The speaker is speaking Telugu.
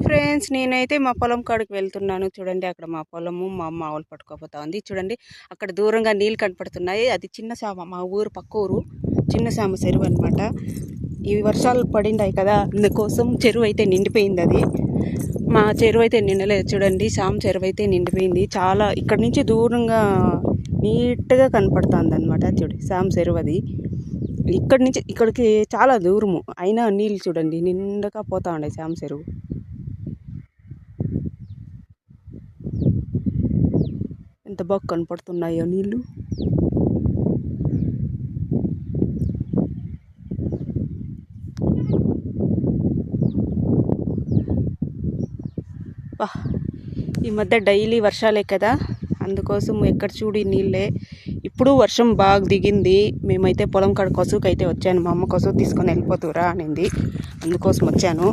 ఫ్రెండ్స్, నేనైతే మా పొలం కాడికి వెళ్తున్నాను. చూడండి, అక్కడ మా పొలము, మా అమ్మ ఆవులు పట్టుకోపోతా ఉంది. చూడండి, అక్కడ దూరంగా నీళ్ళు కనపడుతున్నాయి. అది చిన్న సామ, మా ఊరు పక్క ఊరు చిన్న సామ చెరువు అనమాట. ఈ వర్షాలు పడిండాయి కదా, అందుకోసం చెరువు అయితే నిండిపోయింది. అది మా చెరువు అయితే నిండలేదు. చూడండి, సామ చెరువు అయితే నిండిపోయింది. చాలా ఇక్కడ నుంచి దూరంగా నీట్గా కనపడుతుంది అనమాట. చూడు, సామ చెరువు అది ఇక్కడి నుంచి ఇక్కడికి చాలా దూరము, అయినా నీళ్ళు చూడండి నిండగా పోతా ఉండే సామ చెరువు. ఎంత బాగా కనపడుతున్నాయో నీళ్ళు. ఈ మధ్య డైలీ వర్షాలే కదా, అందుకోసం ఎక్కడ చూడి నీళ్ళే. ఇప్పుడు వర్షం బాగా దిగింది. మేమైతే పొలం కాడ కసుకైతే వచ్చాను. మా అమ్మ కసుకు తీసుకొని వెళ్ళిపోతురా అనింది, అందుకోసం వచ్చాను.